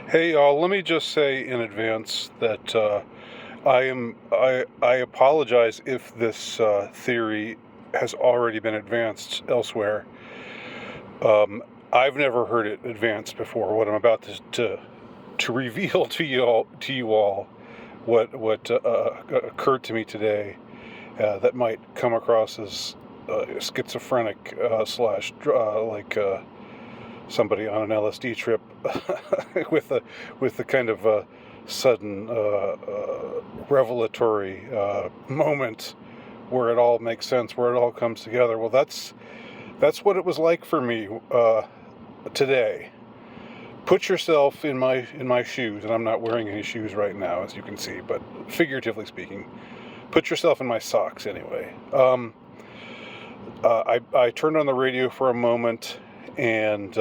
Hey, y'all, let me just say in advance that I apologize if this theory has already been advanced elsewhere. I've never heard it advanced before. What I'm about to reveal to you all what occurred to me today that might come across as schizophrenic slash somebody on an LSD trip with the kind of sudden revelatory moment where it all makes sense, where it all comes together. Well, that's what it was like for me today. Put yourself in my shoes, and I'm not wearing any shoes right now, as you can see, but figuratively speaking, put yourself in my socks anyway. I turned on the radio for a moment, and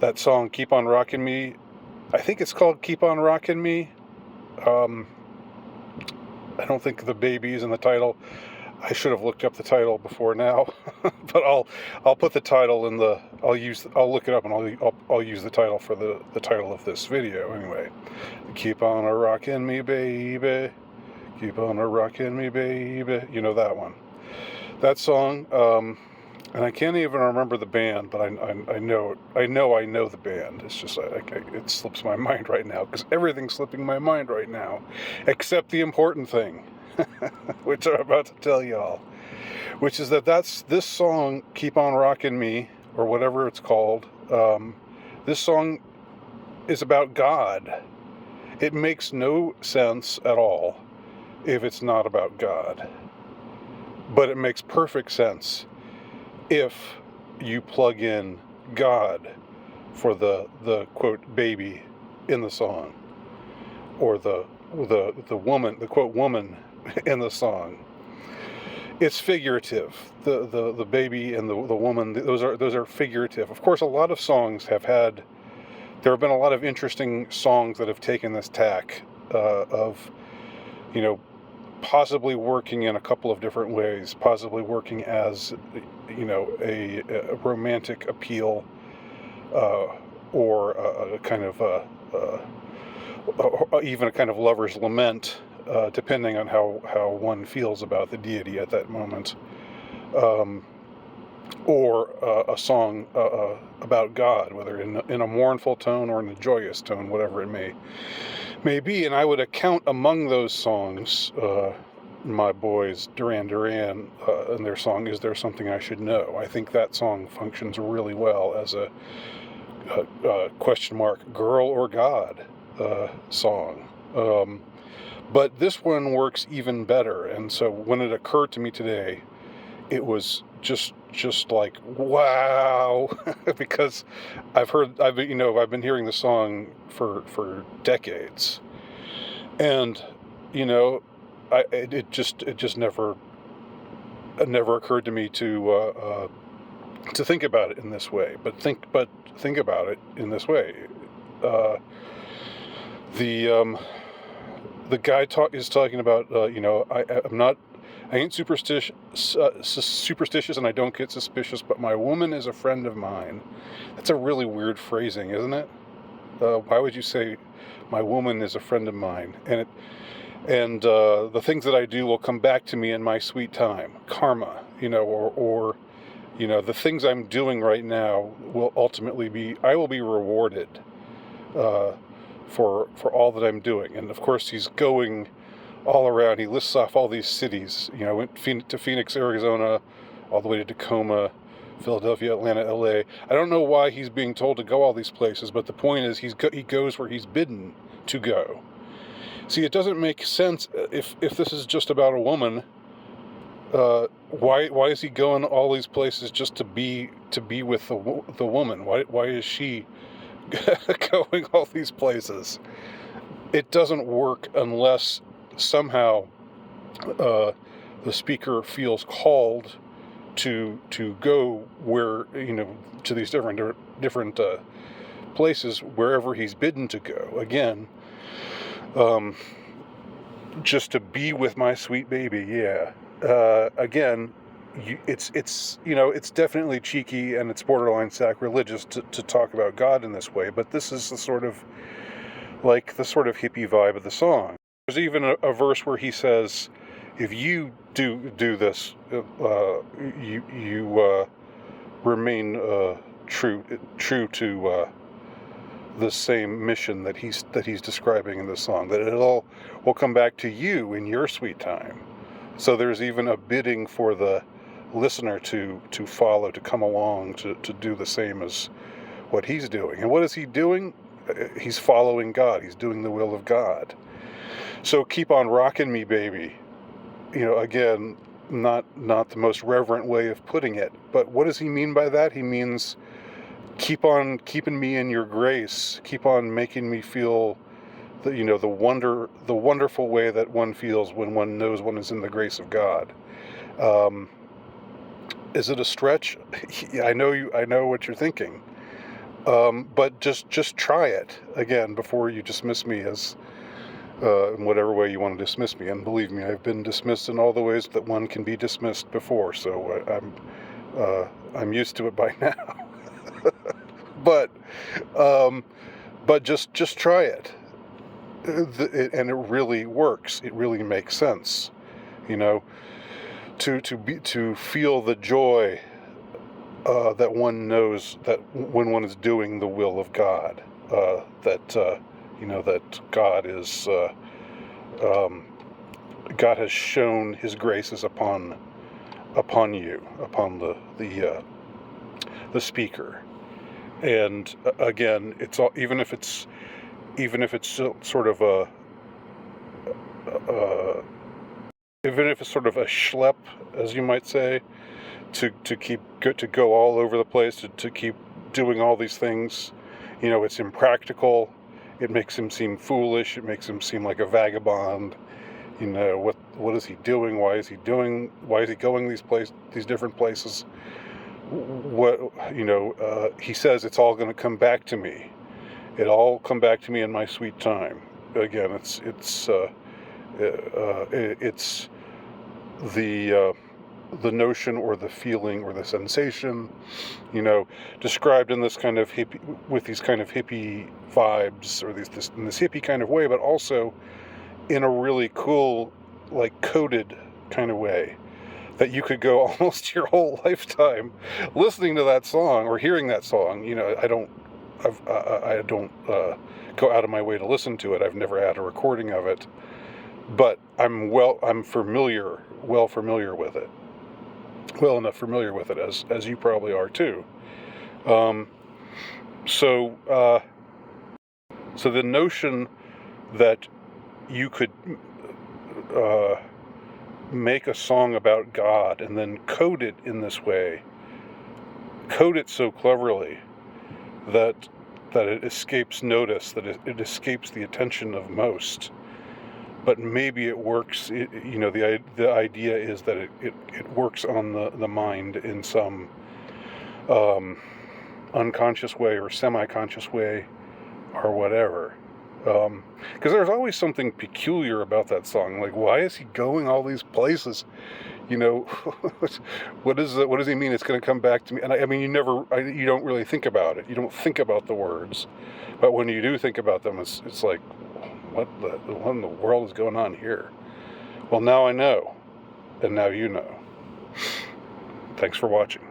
that song "Keep on Rockin' Me," I think it's called "Keep on Rockin' Me." Um, I don't think the baby is in the title. I should have looked up the title before now, but I'll put the title in the I'll look it up and I'll use the title for the title of this video anyway. Keep on a rockin' me, baby. Keep on a rockin' me, baby. You know that one. That song. And I can't even remember the band, but I know the band. It's just it slips my mind right now because everything's slipping my mind right now, except the important thing, which I'm about to tell y'all, which is that's this song, "Keep on Rockin' Me," or whatever it's called. This song is about God. It makes no sense at all if it's not about God, but it makes perfect sense if you plug in God for the quote baby in the song, or the woman, the quote woman in the song. It's figurative. The baby and the woman, those are figurative. Of course, a lot of songs there have been a lot of interesting songs that have taken this tack of, you know, possibly working in a couple of different ways, possibly working as, a romantic appeal, or a kind of even a kind of lover's lament, depending on how one feels about the deity at that moment, or a song about God, whether in a mournful tone or in a joyous tone, whatever it may be. And I would account among those songs my boys Duran Duran and their song "Is There Something I Should Know." I think that song functions really well as a question mark girl or God song. But this one works even better, and so when it occurred to me today, it was just like, wow. Because I've been hearing the song for decades, and it just never occurred to me to think about it in this way. But think about it in this way. The guy is talking about, I ain't superstitious, and I don't get suspicious, but my woman is a friend of mine. That's a really weird phrasing, isn't it? Why would you say my woman is a friend of mine? And the things that I do will come back to me in my sweet time. Karma, or the things I'm doing right now will ultimately I will be rewarded for all that I'm doing. And of course, he's going all around. He lists off all these cities. Went to Phoenix, Arizona, all the way to Tacoma, Philadelphia, Atlanta, LA. I don't know why he's being told to go all these places, but the point is he goes where he's bidden to go. See, it doesn't make sense if this is just about a woman. Why is he going all these places just to be with the woman? Why is she going all these places? It doesn't work unless somehow the speaker feels called to go where, to these different places, wherever he's bidden to go. Again, just to be with my sweet baby. Yeah. Again, it's it's definitely cheeky and it's borderline sacrilegious to talk about God in this way, but this is the sort of hippie vibe of the song. There's even a verse where he says, if you do this, you remain true to the same mission that he's describing in the song, that it all will come back to you in your sweet time. So there's even a bidding for the listener to follow, to come along, to do the same as what he's doing. And what is he doing? He's following God. He's doing the will of God. So keep on rocking me, baby. Again, not the most reverent way of putting it, but what does he mean by that? He means keep on keeping me in your grace. Keep on making me feel the wonderful way that one feels when one knows one is in the grace of God. Is it a stretch? I know what you're thinking. But just try it again before you dismiss me as in whatever way you want to dismiss me. And believe me, I've been dismissed in all the ways that one can be dismissed before, so I'm used to it by now. But just try it. And it really works. It really makes sense. To feel the joy that one knows that when one is doing the will of God, that God is God has shown His graces upon you, upon the speaker. And again, it's all, even if it's sort of a schlep, as you might say, to go all over the place, to keep doing all these things. It's impractical. It makes him seem foolish. It makes him seem like a vagabond. What is he doing? Why is he going these different places? He says it's all going to come back to me. It'll all come back to me in my sweet time. Again, it's the notion or the feeling or the sensation, described in this kind of hippie, with these kind of hippie vibes, or in this hippie kind of way, but also in a really cool, like coded kind of way, that you could go almost your whole lifetime listening to that song or hearing that song. I don't go out of my way to listen to it. I've never had a recording of it, but I'm well familiar with it. Well enough familiar with it as you probably are too. So the notion that you could make a song about God and then code it in this way, code it so cleverly that it escapes notice, that it escapes the attention of most. But maybe it works. The idea is that it works on the mind in some unconscious way or semi-conscious way or whatever. Because there's always something peculiar about that song. Like, why is he going all these places? What does he mean? It's going to come back to me. And I mean, you don't really think about it. You don't think about the words, but when you do think about them, it's like, what in the world is going on here? Well, now I know, and now you know. Thanks for watching.